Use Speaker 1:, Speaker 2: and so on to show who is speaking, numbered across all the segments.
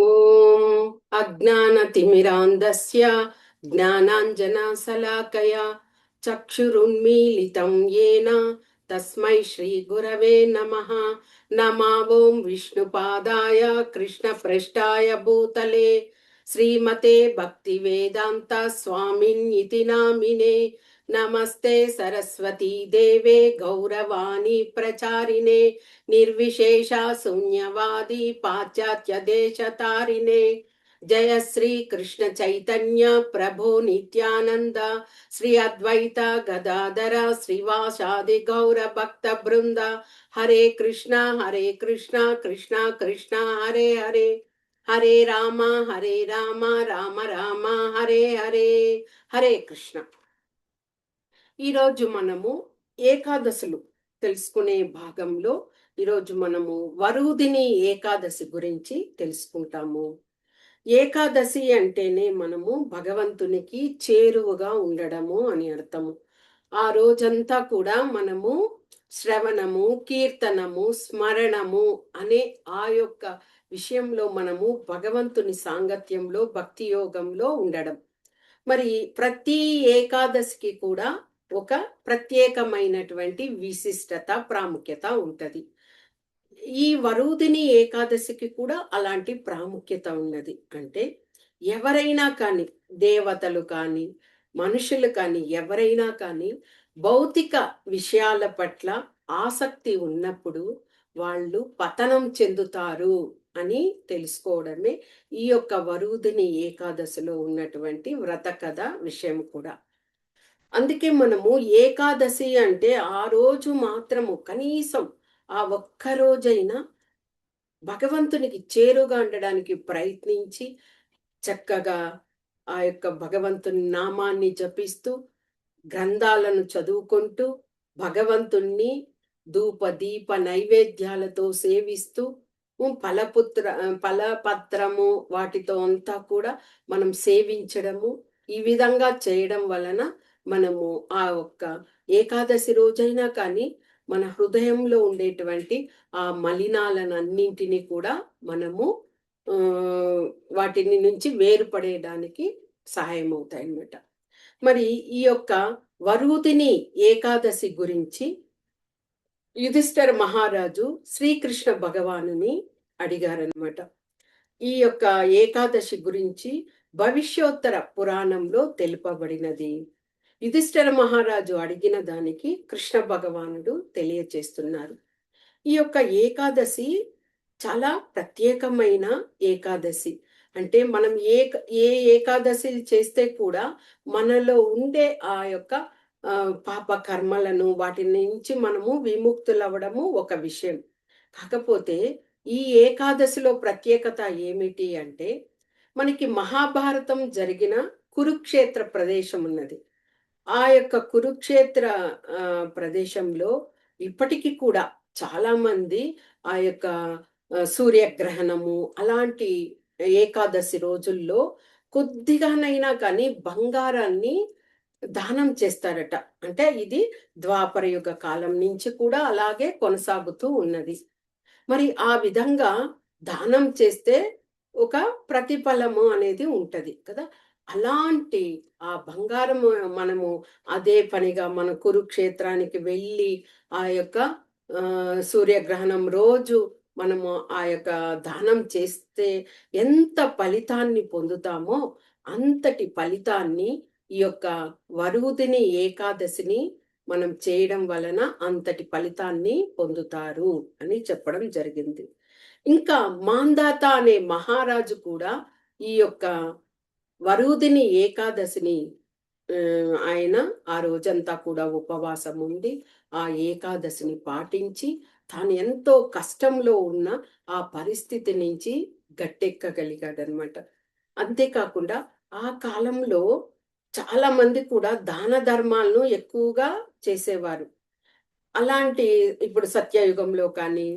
Speaker 1: ఓం అజ్ఞానతిమిరాంధస్య జ్ఞానాంజనశలాకయా చక్షురున్మీలితం యేన తస్మై శ్రీగురవే నమః. నమో ఓం విష్ణుపాదాయ కృష్ణప్రేష్ఠాయ భూతలే శ్రీమతే భక్తివేదాంత స్వామిన్యితి నామినే. నమస్తే సరస్వతీ దేవే గౌరవాణి ప్రచారిణే నిర్విశేష శూన్యవాది పాశ్చాత్య దేశ తారిణే. జయ శ్రీ కృష్ణ చైతన్య ప్రభు నిత్యానంద శ్రీ అద్వైత గదాధర శ్రీవాసాది గౌర భక్త బృంద. హరే కృష్ణ కృష్ణ కృష్ణ హరే హరే. హరే రామ రామ రామ హరే హరే. హరే కృష్ణ. ఈరోజు మనము ఏకాదశులు తెలుసుకునే భాగంలో ఈరోజు మనము వరుదిని ఏకాదశి గురించి తెలుసుకుంటాము. ఏకాదశి అంటేనే మనము భగవంతునికి చేరువగా ఉండడము అని అర్థము. ఆ రోజంతా కూడా మనము శ్రవణము, కీర్తనము, స్మరణము అనే ఆ యొక్క విషయంలో మనము భగవంతుని సాంగత్యంలో భక్తి యోగంలో ఉండడం. మరి ప్రతి ఏకాదశికి కూడా ఒక ప్రత్యేకమైనటువంటి విశిష్టత, ప్రాముఖ్యత ఉంటది. ఈ వరుదిని ఏకాదశికి కూడా అలాంటి ప్రాముఖ్యత ఉన్నది. అంటే ఎవరైనా కానీ, దేవతలు కానీ, మనుషులు కానీ, ఎవరైనా కానీ భౌతిక విషయాల పట్ల ఆసక్తి ఉన్నప్పుడు వాళ్ళు పతనం చెందుతారు అని తెలుసుకోవడమే ఈ యొక్క వరుదిని ఏకాదశిలో ఉన్నటువంటి వ్రత కథ విషయం కూడా. అందుకే మనము ఏకాదశి అంటే ఆ రోజు మాత్రము కనీసం ఆ ఒక్క రోజైనా భగవంతునికి చేరుగా ఉండడానికి ప్రయత్నించి చక్కగా ఆ యొక్క భగవంతుని నామాన్ని జపిస్తూ గ్రంథాలను చదువుకుంటూ భగవంతుణ్ణి ధూప దీప నైవేద్యాలతో సేవిస్తూ ఫలపత్రము వాటితో అంతా కూడా మనం సేవించడము, ఈ విధంగా చేయడం వలన మనము ఆ ఒక్క ఏకాదశి రోజైనా కానీ మన హృదయంలో ఉండేటువంటి ఆ మలినాలను అన్నింటినీ కూడా మనము వాటిని నుంచి వేరుపడేయడానికి సహాయం అవుతాయి అన్నమాట. మరి ఈ యొక్క వరుదిని ఏకాదశి గురించి యుధిష్ఠిర మహారాజు శ్రీకృష్ణ భగవానుని అడిగారనమాట. ఈ యొక్క ఏకాదశి గురించి భవిష్యోత్తర పురాణంలో తెలుపబడినది. యుధిష్ఠిర మహారాజు అడిగిన దానికి కృష్ణ భగవానుడు తెలియచేస్తున్నారు. ఈ యొక్క ఏకాదశి చాలా ప్రత్యేకమైన ఏకాదశి. అంటే మనం ఏ ఏకాదశి చేస్తే కూడా మనలో ఉండే ఆ యొక్క పాప కర్మలను వాటి నుంచి మనము విముక్తులవ్వడము ఒక విషయం. కాకపోతే ఈ ఏకాదశిలో ప్రత్యేకత ఏమిటి అంటే మనకి మహాభారతం జరిగిన కురుక్షేత్ర ప్రదేశం ఉన్నది. ఆ యొక్క కురుక్షేత్ర ప్రదేశంలో ఇప్పటికీ కూడా చాలా మంది ఆ యొక్క సూర్యగ్రహణము అలాంటి ఏకాదశి రోజుల్లో కొద్దిగానైనా కానీ బంగారాన్ని దానం చేస్తారట. అంటే ఇది ద్వాపర యుగ కాలం నుంచి కూడా అలాగే కొనసాగుతూ ఉన్నది. మరి ఆ విధంగా దానం చేస్తే ఒక ప్రతిఫలము అనేది ఉంటది కదా. అలాంటి ఆ బంగారము మనము అదే పనిగా మన కురుక్షేత్రానికి వెళ్ళి ఆ యొక్క సూర్యగ్రహణం రోజు మనము ఆ యొక్క దానం చేస్తే ఎంత ఫలితాన్ని పొందుతామో అంతటి ఫలితాన్ని ఈ యొక్క వరుదిని ఏకాదశిని మనం చేయడం వలన అంతటి ఫలితాన్ని పొందుతారు అని చెప్పడం జరిగింది. ఇంకా మాందాత అనే మహారాజు కూడా ఈ యొక్క వరుదిని ఏకాదశిని ఆయన ఆ రోజంతా కూడా ఉపవాసం ఉండి ఆ ఏకాదశిని పాటించి తాను ఎంతో కష్టంలో ఉన్న ఆ పరిస్థితి నుంచి గట్టెక్కగలిగాడనమాట. అంతేకాకుండా ఆ కాలంలో చాలా మంది కూడా దాన ధర్మాలను ఎక్కువగా చేసేవారు. అలాంటి ఇప్పుడు సత్యయుగంలో కానీ,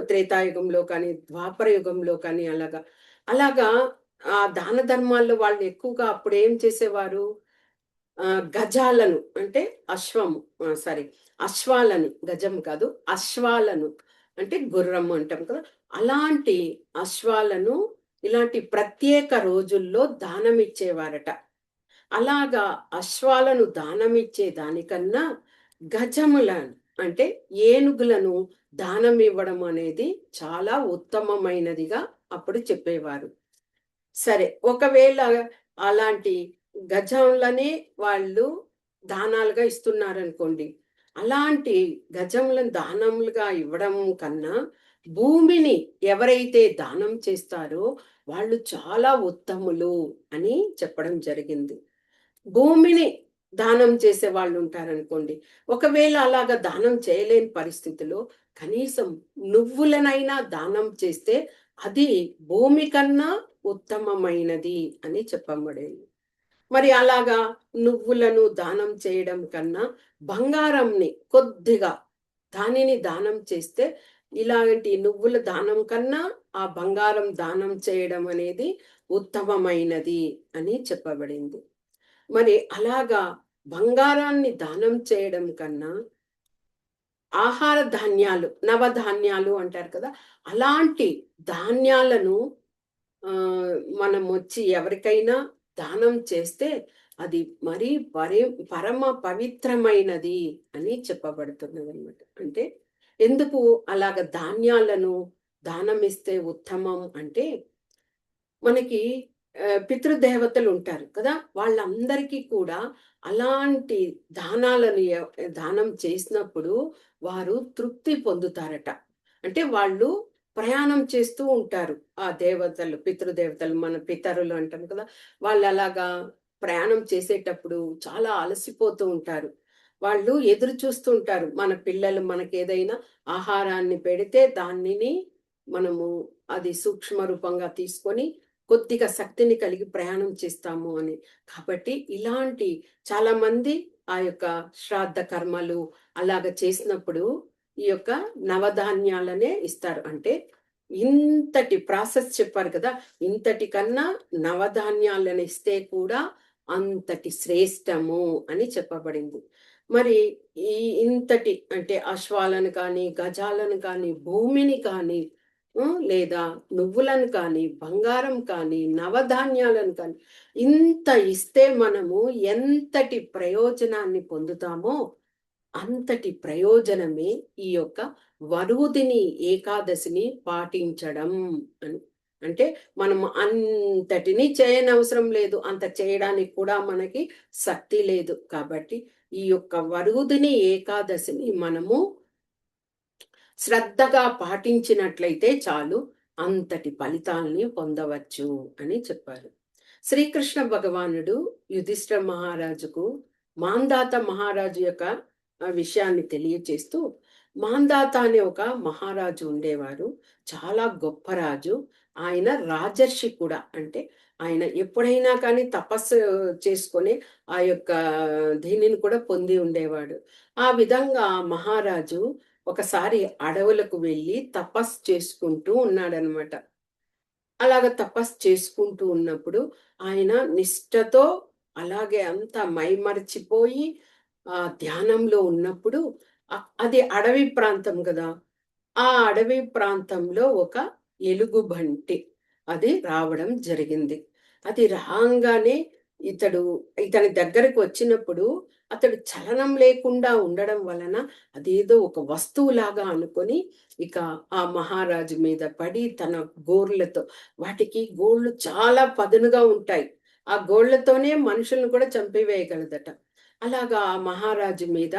Speaker 1: త్రేతాయుగంలో కానీ, ద్వాపర యుగంలో కానీ అలాగా ఆ దాన ధర్మాల్లో వాళ్ళు ఎక్కువగా అప్పుడు ఏం చేసేవారు? గజాలను అంటే అశ్వాలను, గజం కాదు, అశ్వాలను అంటే గుర్రము అంటాం కదా. అలాంటి అశ్వాలను ఇలాంటి ప్రత్యేక రోజుల్లో దానం ఇచ్చేవారట. అలాగా అశ్వాలను దానమిచ్చే దానికన్నా గజములను అంటే ఏనుగులను దానం ఇవ్వడం అనేది చాలా ఉత్తమమైనదిగా అప్పుడు చెప్పేవారు. సరే, ఒకవేళ అలాంటి గజములనే వాళ్ళు దానాలుగా ఇస్తున్నారనుకోండి. అలాంటి గజములను దానములుగా ఇవ్వడం కన్నా, భూమిని ఎవరైతే దానం చేస్తారో వాళ్ళు చాలా ఉత్తములు అని చెప్పడం జరిగింది. భూమిని దానం చేసే వాళ్ళుంటారనుకోండి. ఒకవేళ అలాగా దానం చేయలేని పరిస్థితిలో కనీసం నువ్వులనైనా దానం చేస్తే అది భూమి కన్నా ఉత్తమమైనది అని చెప్పబడింది. మరి అలాగా నువ్వులను దానం చేయడం కన్నా బంగారంని కొద్దిగా దానిని దానం చేస్తే ఇలాంటి నువ్వుల దానం కన్నా ఆ బంగారం దానం చేయడం అనేది ఉత్తమమైనది అని చెప్పబడింది. మరి అలాగా బంగారాన్ని దానం చేయడం కన్నా ఆహార ధాన్యాలు, నవధాన్యాలు అంటారు కదా! అలాంటి ధాన్యాలను మనమొచ్చి ఎవరికైనా దానం చేస్తే అది మరీ పరమ పవిత్రమైనది అని చెప్పబడుతున్నదనమాట. అంటే ఎందుకు అలాగ ధాన్యాలను దానమిస్తే ఉత్తమం అంటే మనకి పితృదేవతలుంటారు కదా! వాళ్ళందరికీ కూడా అలాంటి దానాలను దానం చేసినప్పుడు వారు తృప్తి పొందుతారట. అంటే వాళ్ళు ప్రయాణం చేస్తూ ఉంటారు. ఆ దేవతలు, పితృదేవతలు మన పితరులు అంటాం కదా! వాళ్ళలాగా ప్రయాణం చేసేటప్పుడు చాలా అలసిపోతూ ఉంటారు. వాళ్ళు ఎదురు చూస్తూ ఉంటారు. మన పిల్లలు మనకేదైనా ఆహారాన్ని పెడితే దానిని మనము అది సూక్ష్మ రూపంగా తీసుకొని కొద్దిగా శక్తిని కలిగి ప్రయాణం చేస్తాము అని. కాబట్టి ఇలాంటి చాలామంది ఆ యొక్క శ్రాద్ధ కర్మలు అలాగ చేసినప్పుడు ఈ యొక్క నవధాన్యాలనే ఇస్తారు. అంటే ఇంతటి ప్రాసెస్ చెప్పారు కదా! ఇంతటి కన్నా నవధాన్యాలను ఇస్తే కూడా అంతటి శ్రేష్టము అని చెప్పబడింది. మరి ఈ ఇంతటి అంటే అశ్వాలను కానీ, గజాలను కానీ, భూమిని కానీ లేదా నువ్వులను కానీ, బంగారం కానీ, నవధాన్యాలను కానీ, ఇంత ఇస్తే మనము ఎంతటి ప్రయోజనాన్ని పొందుతామో, అంతటి ప్రయోజనమే ఈ యొక్క వరుదిని ఏకాదశిని పాటించడం అని. అంటే మనము అంతటిని చేయనవసరం లేదు. అంత చేయడానికి కూడా మనకి శక్తి లేదు. కాబట్టి ఈ యొక్క వరుదిని ఏకాదశిని మనము శ్రద్ధగా పాటించినట్లయితే చాలు అంతటి ఫలితాల్ని పొందవచ్చు అని చెప్పారు. శ్రీకృష్ణ భగవానుడు యుధిష్ఠిర మహారాజుకు మాంధాత మహారాజు యొక్క విషయాన్ని తెలియచేస్తూ, మాంధాత అనే ఒక మహారాజు ఉండేవారు. చాలా గొప్ప రాజు. ఆయన రాజర్షి కూడా. అంటే ఆయన ఎప్పుడైనా కానీ తపస్సు చేసుకొని ఆ యొక్క దీనిని కూడా పొంది ఉండేవాడు. ఆ విధంగా మహారాజు ఒకసారి అడవులకు వెళ్ళి తపస్సు చేసుకుంటూ ఉన్నాడనమాట. అలాగ తపస్సు చేసుకుంటూ ఉన్నప్పుడు ఆయన నిష్టతో అలాగే అంతా మైమరిచిపోయి ధ్యానంలో ఉన్నప్పుడు అది అడవి ప్రాంతం గదా! ఆ అడవి ప్రాంతంలో ఒక ఎలుగుబంటి అది రావడం జరిగింది. అది రాంగానే ఇతడు ఇతని దగ్గరకు వచ్చినప్పుడు అతడు చలనం లేకుండా ఉండడం వలన అదేదో ఒక వస్తువులాగా అనుకొని ఇక ఆ మహారాజు మీద పడి తన గోర్లతో, వాటికి గోళ్ళు చాలా పదునుగా ఉంటాయి. ఆ గోళ్ళతోనే మనుషులను కూడా చంపివేయగలదట. అలాగా ఆ మహారాజు మీద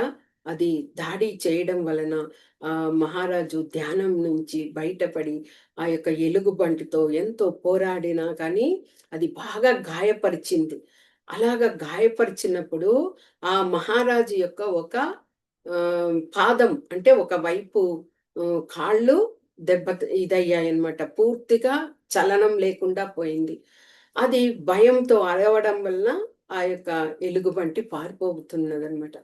Speaker 1: అది దాడి చేయడం వలన మహారాజు ధ్యానం నుంచి బయటపడి ఆ యొక్క ఎలుగుబంటితో ఎంతో పోరాడినా కానీ అది బాగా గాయపరిచింది. అలాగా గాయపరిచినప్పుడు ఆ మహారాజు యొక్క ఒక పాదం అంటే ఒక వైపు కాళ్ళు దెబ్బ ఇదయ్యాయన్నమాట. పూర్తిగా చలనం లేకుండా పోయింది. అది భయంతో అరవడం వలన ఆ యొక్క ఎలుగుబంటి పారిపోతున్నదనమాట.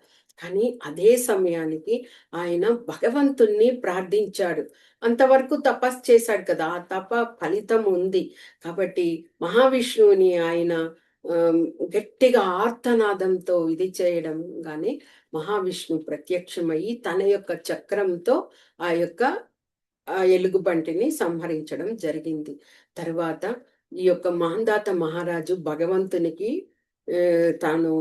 Speaker 1: కానీ అదే సమయానికి ఆయన భగవంతుణ్ణి ప్రార్థించాడు. అంతవరకు తపస్సు చేశాడు కదా! ఆ ఫలితం ఉంది. కాబట్టి మహావిష్ణువుని ఆయన ఆహ్, గట్టిగా ఆర్తనాదంతో ఇది చేయడంగానే మహావిష్ణువు ప్రత్యక్షమయ్యి తన యొక్క చక్రంతో ఆ యొక్క ఎలుగుబంటిని సంహరించడం జరిగింది. తరువాత ఈ యొక్క మాంధాత మహారాజు భగవంతునికి తాను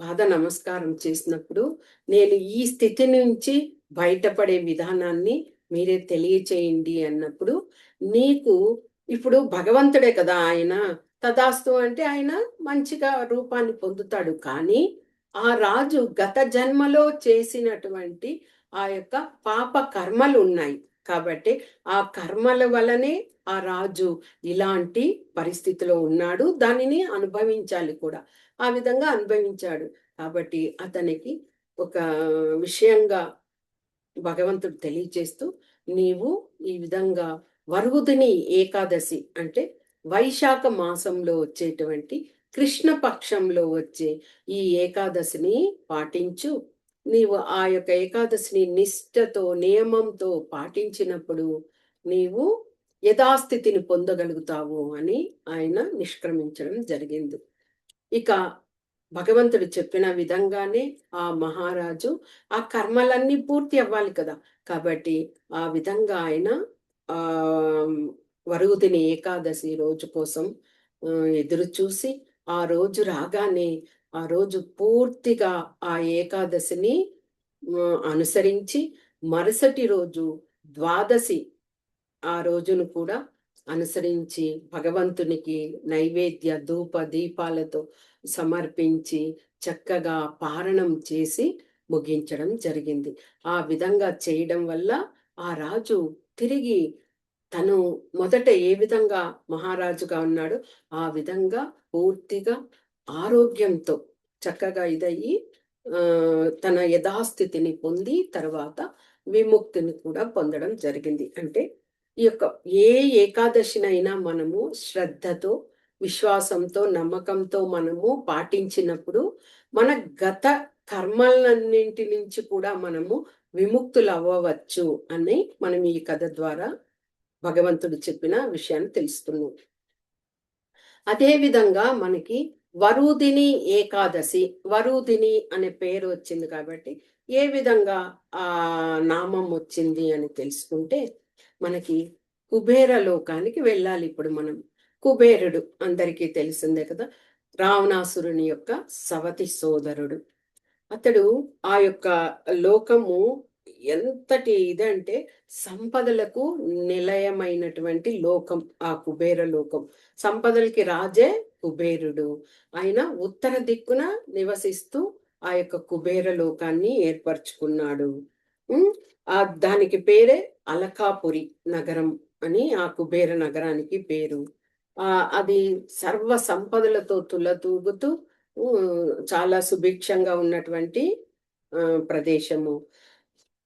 Speaker 1: పాద నమస్కారం చేసినప్పుడు, నేను ఈ స్థితి నుంచి బయటపడే విధానాన్ని మీరే తెలియచేయండి అన్నప్పుడు, నీకు ఇప్పుడు భగవంతుడే కదా ఆయన, తదాస్తు అంటే ఆయన మంచిగా రూపాన్ని పొందుతాడు. కానీ ఆ రాజు గత జన్మలో చేసినటువంటి ఆ యొక్క పాప కర్మలు ఉన్నాయి కాబట్టి ఆ కర్మల వలనే ఆ రాజు ఇలాంటి పరిస్థితిలో ఉన్నాడు, దానిని అనుభవించాలి కూడా. ఆ విధంగా అనుభవించాడు కాబట్టి అతనికి ఒక విషయంగా భగవంతుడు తెలియచేస్తూ, నీవు ఈ విధంగా వరుగుదిని ఏకాదశి అంటే వైశాఖ మాసంలో వచ్చేటువంటి కృష్ణ పక్షంలో వచ్చే ఈ ఏకాదశిని పాటించు. నీవు ఆ యొక్క ఏకాదశిని నిష్ఠతో నియమంతో పాటించినప్పుడు నీవు యథాస్థితిని పొందగలుగుతావు అని ఆయన నిష్క్రమించడం జరిగింది. ఇక భగవంతుడు చెప్పిన విధంగానే ఆ మహారాజు ఆ కర్మలన్నీ పూర్తి అవ్వాలి కదా, కాబట్టి ఆ విధంగా ఆయన ఆ వరుగుదిని ఏకాదశి రోజు కోసం ఎదురు చూసి ఆ రోజు రాగానే ఆ రోజు పూర్తిగా ఆ ఏకాదశిని అనుసరించి మరుసటి రోజు ద్వాదశి ఆ రోజును కూడా అనుసరించి భగవంతునికి నైవేద్య ధూప దీపాలతో సమర్పించి చక్కగా పారణం చేసి ముగించడం జరిగింది. ఆ విధంగా చేయడం వల్ల ఆ రాజు తిరిగి తను మొదట ఏ విధంగా మహారాజుగా ఉన్నాడో ఆ విధంగా పూర్తిగా ఆరోగ్యంతో చక్కగా ఇదయ్యి తన యథాస్థితిని పొంది తర్వాత విముక్తిని కూడా పొందడం జరిగింది. అంటే ఈ యొక్క ఏ ఏకాదశినైనా మనము శ్రద్ధతో, విశ్వాసంతో, నమ్మకంతో మనము పాటించినప్పుడు మన గత కర్మలన్నింటి నుంచి కూడా మనము విముక్తులు అవ్వవచ్చు అని మనం ఈ కథ ద్వారా భగవంతుడు చెప్పిన విషయాన్ని తెలుస్తున్నాం. అదే విధంగా మనకి వరుదిని ఏకాదశి, వరుదిని అనే పేరు వచ్చింది కాబట్టి ఏ విధంగా ఆ నామం వచ్చింది అని తెలుసుకుంటే, మనకి కుబేర లోకానికి వెళ్ళాలి. ఇప్పుడు మనం కుబేరుడు అందరికీ తెలిసిందే కదా, రావణాసురుని యొక్క సవతి సోదరుడు. అతడు ఆ యొక్క లోకము ఎంతటి ఇదంటే సంపదలకు నిలయమైనటువంటి లోకం ఆ కుబేర లోకం. సంపదలకి రాజే కుబేరుడు. ఆయన ఉత్తర దిక్కున నివసిస్తూ ఆ యొక్క కుబేర లోకాన్ని ఏర్పరచుకున్నాడు. దానికి పేరే అలకాపురి నగరం అని ఆ కుబేర నగరానికి పేరు. అది సర్వ సంపదలతో తులతూగుతూ చాలా సుభిక్షంగా ఉన్నటువంటి ప్రదేశము.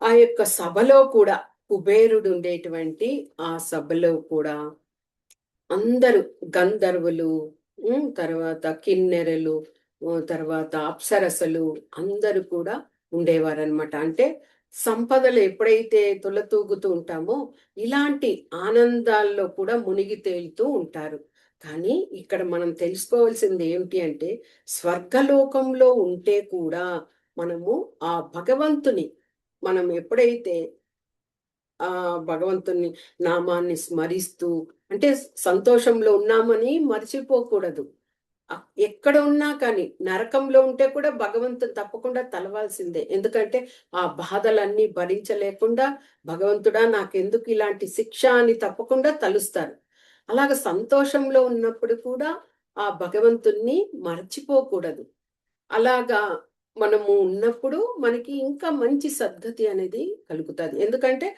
Speaker 1: ఆ యొక్క సభలో కూడా కుబేరుడు ఉండేటువంటి ఆ సభలో కూడా అందరూ గంధర్వులు, తర్వాత కిన్నెరలు, తర్వాత అప్సరసలు అందరూ కూడా ఉండేవారనమాట. అంటే సంపదలు ఎప్పుడైతే తులతూగుతూ ఉంటామో ఇలాంటి ఆనందాల్లో కూడా మునిగి తేలుతూ ఉంటారు. కానీ ఇక్కడ మనం తెలుసుకోవాల్సింది ఏమిటి అంటే, స్వర్గలోకంలో ఉంటే కూడా మనము ఆ భగవంతుని మనం ఎప్పుడైతే ఆ భగవంతుని నామాన్ని స్మరిస్తూ అంటే సంతోషంలో ఉన్నామని మర్చిపోకూడదు. ఎక్కడ ఉన్నా కానీ నరకంలో ఉంటే కూడా భగవంతుడు తప్పకుండా తలవాల్సిందే. ఎందుకంటే ఆ బాధలన్నీ భరించలేకుండా భగవంతుడా నాకెందుకు ఇలాంటి శిక్ష అని తప్పకుండా తలుస్తారు. అలాగ సంతోషంలో ఉన్నప్పుడు కూడా ఆ భగవంతుణ్ణి మర్చిపోకూడదు. అలాగా మనము ఉన్నప్పుడు మనకి ఇంకా మంచి సద్గతి అనేది కలుగుతుంది. ఎందుకంటే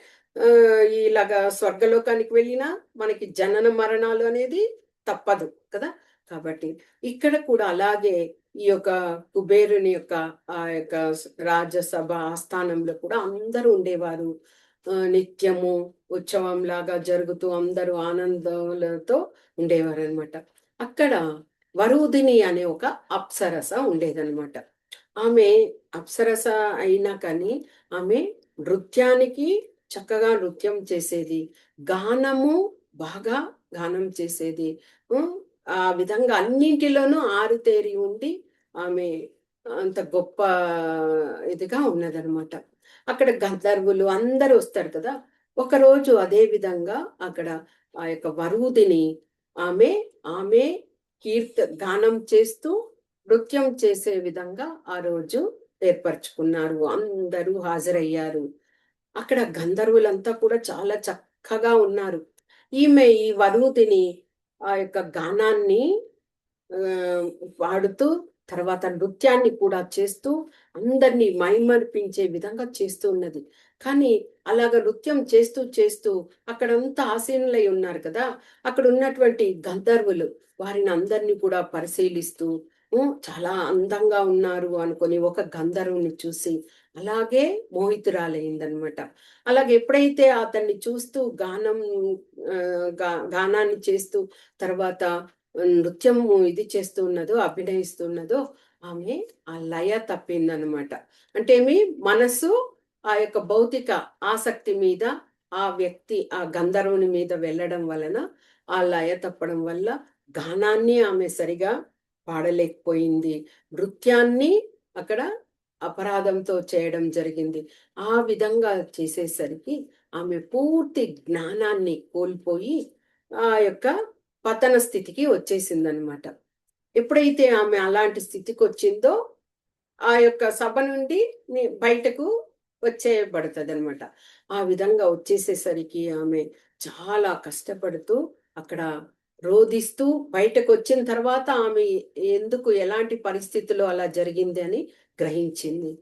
Speaker 1: ఇలాగా స్వర్గలోకానికి వెళ్ళినా మనకి జనన మరణాలు అనేది తప్పదు కదా. కాబట్టి ఇక్కడ కూడా అలాగే ఈ యొక్క కుబేరుని యొక్క ఆ యొక్క రాజసభ ఆస్థానంలో కూడా అందరూ ఉండేవారు. నిత్యము ఉత్సవం లాగా జరుగుతూ అందరూ ఆనందాలతో ఉండేవారు అనమాట. అక్కడ వరూధిని అనే ఒక అప్సరస ఉండేదన్నమాట. ఆమె అప్సరస అయినా కానీ ఆమె నృత్యానికి చక్కగా నృత్యం చేసేది, గానము బాగా గానం చేసేది. ఆ విధంగా అన్నింటిలోనూ ఆరుతేరి ఉండి ఆమె అంత గొప్ప ఇదిగా ఉన్నదనమాట. అక్కడ గంధర్వులు అందరూ వస్తారు కదా. ఒకరోజు అదే విధంగా అక్కడ ఆ యొక్క వరూధిని ఆమె ఆమె గానం చేస్తూ నృత్యం చేసే విధంగా ఆ రోజు ఏర్పరచుకున్నారు. అందరూ హాజరయ్యారు. అక్కడ గంధర్వులంతా కూడా చాలా చక్కగా ఉన్నారు. ఈమె ఈ వరూధిని ఆ యొక్క గానాన్ని ఆహ్, పాడుతూ, తర్వాత నృత్యాన్ని కూడా చేస్తూ, అందరిని మైమరిపించే విధంగా చేస్తూ ఉన్నది. కానీ అలాగ నృత్యం చేస్తూ, చేస్తూ అక్కడంతా ఆసీనులై ఉన్నారు కదా! అక్కడున్నటువంటి గంధర్వులు వారిని అందరిని కూడా పరిశీలిస్తూ, చాలా అందంగా ఉన్నారు అనుకోని ఒక గంధర్వుని చూసి అలాగే మోహితురాలయిందనమాట. అలాగే ఎప్పుడైతే అతన్ని చూస్తూ గానం గానాన్ని చేస్తూ తర్వాత నృత్యం ఇది చేస్తూ ఉన్నదో, అభినయిస్తూ ఉన్నదో, ఆమె ఆ లయ తప్పిందనమాట. అంటే మనసు ఆ యొక్క భౌతిక ఆసక్తి మీద, ఆ వ్యక్తి, ఆ గంధర్వుని మీద వెళ్ళడం వలన, ఆ లయ తప్పడం వల్ల గానాన్ని ఆమె సరిగా పాడలేకపోయింది. నృత్యాన్ని అక్కడ అపరాధంతో చేయడం జరిగింది. ఆ విధంగా చేసేసరికి ఆమె పూర్తి జ్ఞానాన్ని కోల్పోయి, ఆ యొక్క పతన స్థితికి వచ్చేసిందనమాట. ఎప్పుడైతే ఆమె అలాంటి స్థితికొచ్చిందో, ఆ యొక్క సభ నుండి బయటకు వచ్చేయబడతదనమాట. ఆ విధంగా వచ్చేసేసరికి ఆమె చాలా కష్టపడుతూ అక్కడ రోదిస్తూ బయటకొచ్చిన తర్వాత ఆమె ఎందుకు ఎలాంటి పరిస్థితిలో అలా జరిగింది అని గ్రహించింది.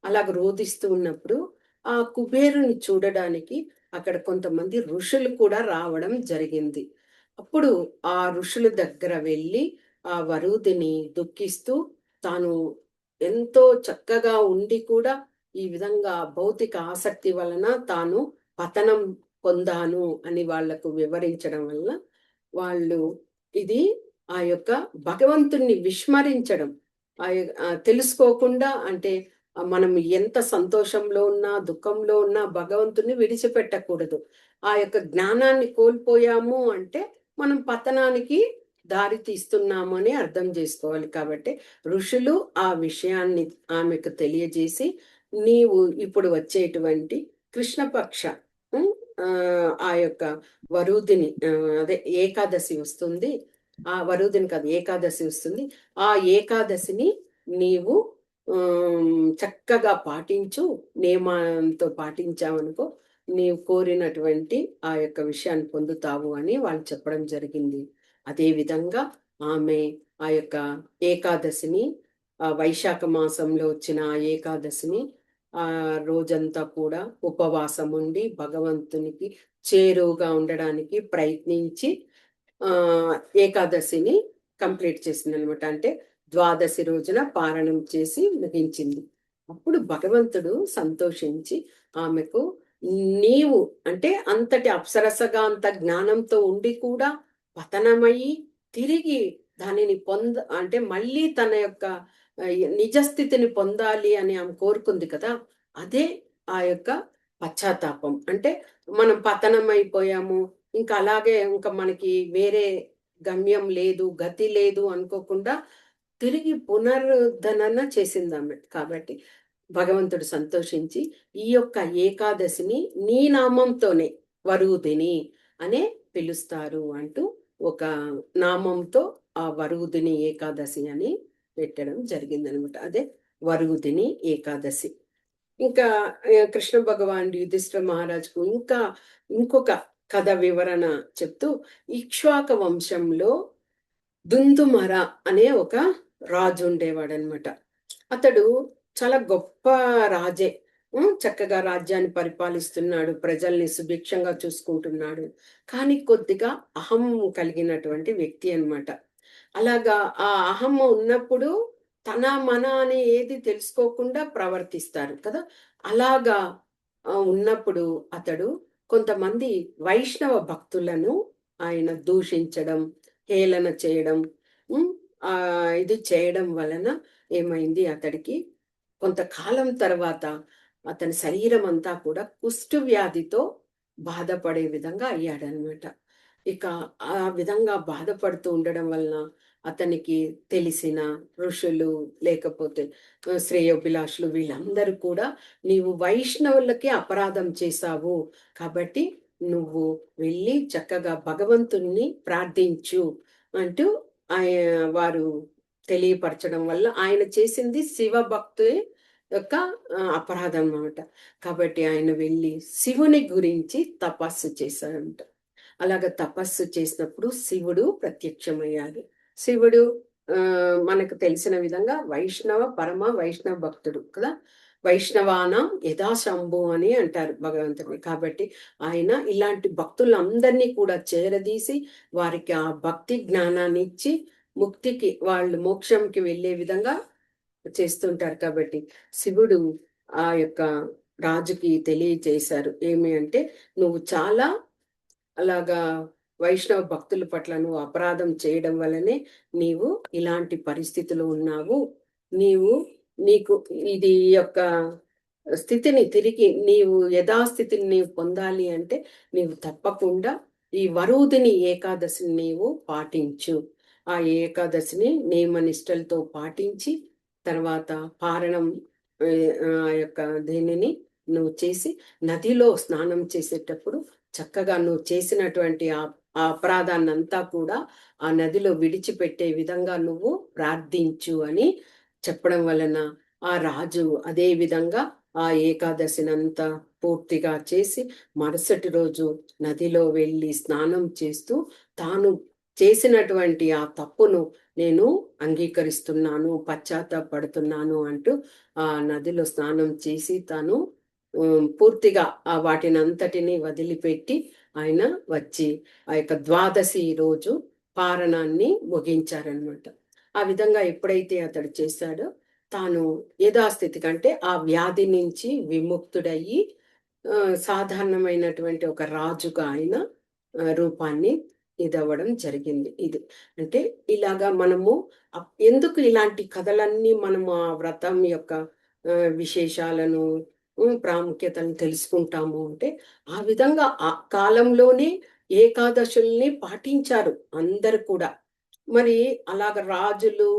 Speaker 1: అలాగ రోదిస్తూ ఉన్నప్పుడు ఆ కుబేరుని చూడడానికి అక్కడ కొంతమంది ఋషులు కూడా రావడం జరిగింది. అప్పుడు ఆ ఋషుల దగ్గర వెళ్ళి ఆ వరూధిని దుఃఖిస్తూ తాను ఎంతో చక్కగా ఉండి కూడా ఈ విధంగా భౌతిక ఆసక్తి వలన తాను పతనం పొందాను అని వాళ్లకు వివరించడం వల్ల వాళ్ళు ఇది ఆ యొక్క భగవంతుణ్ణి విస్మరించడం తెలుసుకోకుండా అంటే మనం ఎంత సంతోషంలో ఉన్నా దుఃఖంలో ఉన్నా భగవంతుణ్ణి విడిచిపెట్టకూడదు. ఆ యొక్క జ్ఞానాన్ని కోల్పోయాము అంటే మనం పతనానికి దారి తీస్తున్నాము అని అర్థం చేసుకోవాలి. కాబట్టి ఋషులు ఆ విషయాన్ని ఆమెకు తెలియజేసి నీవు ఇప్పుడు వచ్చేటువంటి కృష్ణపక్ష ఆ యొక్క వరూధిని అదే ఏకాదశి వస్తుంది. ఆ వరూధిని కాదు ఏకాదశి వస్తుంది. ఆ ఏకాదశిని నీవు చక్కగా పాటించు. నియమంతో పాటించావనుకో నీవు కోరినటువంటి ఆ యొక్క విషయాన్ని పొందుతావు అని వాళ్ళు చెప్పడం జరిగింది. అదే విధంగా ఆమె ఆ యొక్క ఏకాదశిని వైశాఖ మాసంలో వచ్చిన ఆ ఏకాదశిని ఆ రోజంతా కూడా ఉపవాసం ఉండి భగవంతునికి చేరువుగా ఉండడానికి ప్రయత్నించి ఆ ఏకాదశిని కంప్లీట్ చేసిందనమాట. అంటే ద్వాదశి రోజున పారణం చేసి ముగించింది. అప్పుడు భగవంతుడు సంతోషించి ఆమెకు నీవు అంటే అంతటి అప్సరసగా అంత జ్ఞానంతో ఉండి కూడా పతనమయ్యి తిరిగి దానిని అంటే మళ్ళీ తన యొక్క నిజ స్థితిని పొందాలి అని ఆమె కోరుకుంది కదా! అదే ఆ యొక్క పశ్చాత్తాపం. అంటే మనం పతనం అయిపోయాము. ఇంకా అలాగే ఇంకా మనకి వేరే గమ్యం లేదు, గతి లేదు అనుకోకుండా తిరిగి పునరుద్ధరణ చేసిందామె. కాబట్టి భగవంతుడు సంతోషించి ఈ యొక్క ఏకాదశిని నీ నామంతోనే వరూధిని అనే పిలుస్తారు అంటూ ఒక నామంతో ఆ వరూధిని ఏకాదశి అని పెట్టడం జరిగిందనమాట. అదే వరూధిని ఏకాదశి. ఇంకా కృష్ణ భగవానుడు యుధిష్ఠిర మహారాజుకు ఇంకా ఇంకొక కథ వివరణ చెప్తూ ఇక్ష్వాక వంశంలో దుందుమర అనే ఒక రాజు ఉండేవాడనమాట. అతడు చాలా గొప్ప రాజే. చక్కగా రాజ్యాన్ని పరిపాలిస్తున్నాడు. ప్రజల్ని సుభిక్షంగా చూసుకుంటున్నాడు. కానీ కొద్దిగా అహం కలిగినటువంటి వ్యక్తి అన్నమాట. అలాగా ఆ అహం ఉన్నప్పుడు తన, మన అని ఏది తెలుసుకోకుండా ప్రవర్తిస్తారు కదా! అలాగా ఉన్నప్పుడు అతడు కొంతమంది వైష్ణవ భక్తులను ఆయన దూషించడం, హేళన చేయడం, ఇది చేయడం వలన ఏమైంది అతడికి కొంతకాలం తర్వాత అతని శరీరం అంతా కూడా కుష్టు వ్యాధితో బాధపడే విధంగా అయ్యాడనమాట. ఇక ఆ విధంగా బాధపడుతూ ఉండడం వలన అతనికి తెలిసిన ఋషులు లేకపోతే శ్రేయోభిలాషులు వీళ్ళందరూ కూడా నీవు వైష్ణవులకి అపరాధం చేశావు కాబట్టి నువ్వు వెళ్ళి చక్కగా భగవంతుణ్ణి ప్రార్థించు అంటూ వారు తెలియపరచడం వల్ల ఆయన చేసింది శివభక్తి యొక్క అపరాధం అన్నమాట. కాబట్టి ఆయన వెళ్ళి శివుని గురించి తపస్సు చేశాడంట. అలాగ తపస్సు చేసినప్పుడు శివుడు ప్రత్యక్షమయ్యాడు. శివుడు మనకు తెలిసిన విధంగా పరమ వైష్ణవ భక్తుడు కదా. వైష్ణవానం యథా శంభు అని అంటారు భగవంతుని. కాబట్టి ఆయన ఇలాంటి భక్తులందరినీ కూడా చేరదీసి వారికి ఆ భక్తి జ్ఞానాన్ని ఇచ్చి ముక్తికి వాళ్ళు మోక్షంకి వెళ్ళే విధంగా చేస్తుంటారు. కాబట్టి శివుడు ఆ యొక్క రాజుకి తెలియజేశారు ఏమి అంటే, నువ్వు చాలా అలాగా వైష్ణవ భక్తుల పట్ల నువ్వు అపరాధం చేయడం వల్లనే నీవు ఇలాంటి పరిస్థితిలో ఉన్నావు. నీకు ఇది యొక్క స్థితిని తిరిగి నీవు యథాస్థితిని నీవు పొందాలి అంటే నీవు తప్పకుండా ఈ వరుదిని ఏకాదశిని నీవు పాటించు. ఆ ఏకాదశిని నియమనిష్టలతో పాటించి తర్వాత పారణం ఆ యొక్క దీనిని నువ్వు చేసి నదిలో స్నానం చేసేటప్పుడు చక్కగా నువ్వు చేసినటువంటి ఆ అపరాధాన్నంతా కూడా ఆ నదిలో విడిచిపెట్టే విధంగా నువ్వు ప్రార్థించు అని చెప్పడం వలన ఆ రాజు అదే విధంగా ఆ ఏకాదశినంతా పూర్తిగా చేసి మరుసటి రోజు నదిలో వెళ్ళి స్నానం చేస్తూ తాను చేసినటువంటి ఆ తప్పును నేను అంగీకరిస్తున్నాను, పశ్చాత్తాపడుతున్నాను అంటూ ఆ నదిలో స్నానం చేసి తాను పూర్తిగా ఆ వాటినంతటిని వదిలిపెట్టి ఆయన వచ్చి ఆ యొక్క ద్వాదశి రోజు పారణాన్ని ముగించారనమాట. ఆ విధంగా ఎప్పుడైతే అతడు చేశాడో తాను యథాస్థితి కంటే ఆ వ్యాధి నుంచి విముక్తుడయ్యి సాధారణమైనటువంటి ఒక రాజుగా ఆయన రూపాన్ని ఇదవ్వడం జరిగింది. ఇది అంటే ఇలాగా మనము ఎందుకు ఇలాంటి కథలన్నీ మనము ఆ వ్రతం యొక్క విశేషాలను ప్రాముఖ్యతను తెలుసుకుంటాము అంటే ఆ విధంగా ఆ కాలంలోనే ఏకాదశుల్ని పాటించారు అందరు కూడా. మరి అలాగ రాజులు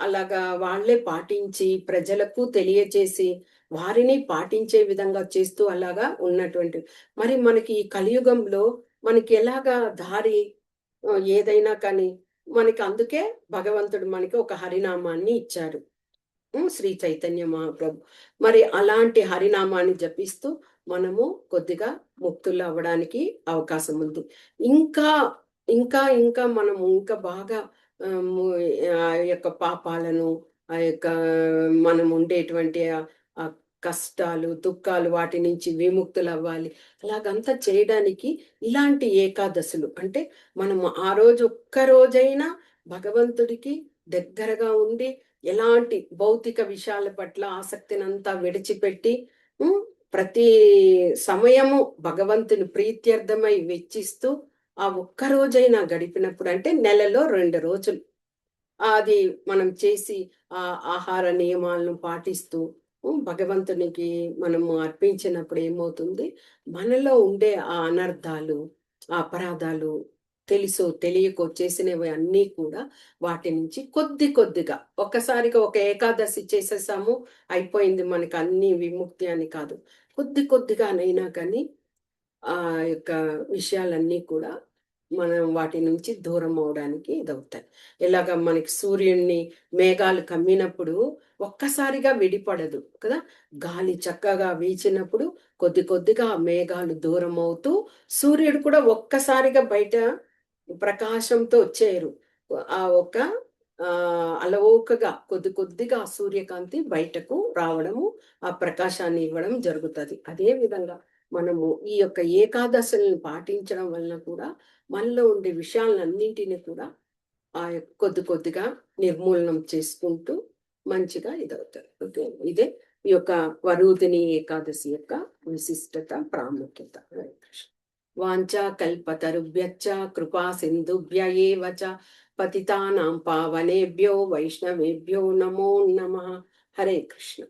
Speaker 1: అలాగా వాళ్ళే పాటించి ప్రజలకు తెలియచేసి వారిని పాటించే విధంగా చేస్తూ అలాగా ఉన్నటువంటి మరి మనకి ఈ కలియుగంలో మనకి ఎలాగా దారి ఏదైనా కానీ మనకి అందుకే భగవంతుడు మనకి ఒక హరినామాన్ని ఇచ్చారు. శ్రీ చైతన్య మహాప్రభు. మరి అలాంటి హరినామాన్ని జపిస్తూ మనము కొద్దిగా ముక్తులు అవ్వడానికి అవకాశం ఉంది. ఇంకా ఇంకా ఇంకా మనము ఇంకా బాగా ఆ యొక్క పాపాలను ఆ యొక్క మనం ఉండేటువంటి ఆ కష్టాలు దుఃఖాలు వాటి నుంచి విముక్తులు అవ్వాలి. అలాగంతా చేయడానికి ఇలాంటి ఏకాదశులు అంటే మనము ఆ రోజు ఒక్క రోజైనా భగవంతుడికి దగ్గరగా ఉండి ఎలాంటి భౌతిక విషయాల పట్ల ఆసక్తినంతా విడిచిపెట్టి ప్రతి సమయము భగవంతుని ప్రీత్యర్థమై వెచ్చిస్తూ ఆ ఒక్క రోజైనా గడిపినప్పుడు అంటే నెలలో 2 రోజులు అది మనం చేసి ఆ ఆహార నియమాలను పాటిస్తూ భగవంతునికి మనము అర్పించినప్పుడు ఏమవుతుంది, మనలో ఉండే ఆ అనర్థాలు ఆ అపరాధాలు తెలుసో తెలియకో చేసినవి అన్నీ కూడా వాటి నుంచి కొద్ది కొద్దిగా ఒక్కసారిగా ఒక ఏకాదశి చేసేసాము అయిపోయింది మనకు అన్ని విముక్తి అని కాదు. కొద్ది కొద్దిగానైనా కానీ ఆ యొక్క విషయాలన్నీ కూడా మనం వాటి నుంచి దూరం అవడానికి ఇదవుతాయి. ఇలాగ మనకి సూర్యుడిని మేఘాలు కమ్మినప్పుడు ఒక్కసారిగా విడిపడదు కదా. గాలి చక్కగా వీచినప్పుడు కొద్ది కొద్దిగా మేఘాలు దూరం అవుతూ సూర్యుడు కూడా ఒక్కసారిగా బయట ప్రకాశంతో వచ్చేయరు. ఆ ఒక అలవోకగా కొద్ది కొద్దిగా సూర్యకాంతి బయటకు రావడము ఆ ప్రకాశాన్ని ఇవ్వడం జరుగుతుంది. అదే విధంగా మనము ఈ యొక్క ఏకాదశులను పాటించడం వలన కూడా మనలో ఉండే విషయాలన్నింటినీ కూడా కొద్ది కొద్దిగా నిర్మూలనం చేసుకుంటూ మంచిగా ఇదవుతారు. ఓకే, ఇదే ఈ యొక్క వరుదిని ఏకాదశి యొక్క విశిష్టత ప్రాముఖ్యత. వాంఛా కల్పతరుభ్యశ్చ కృపా సింధుభ్య ఏవ చ పతితానాం పావనేభ్యో వైష్ణవేభ్యో నమో నమః. హరే కృష్ణ.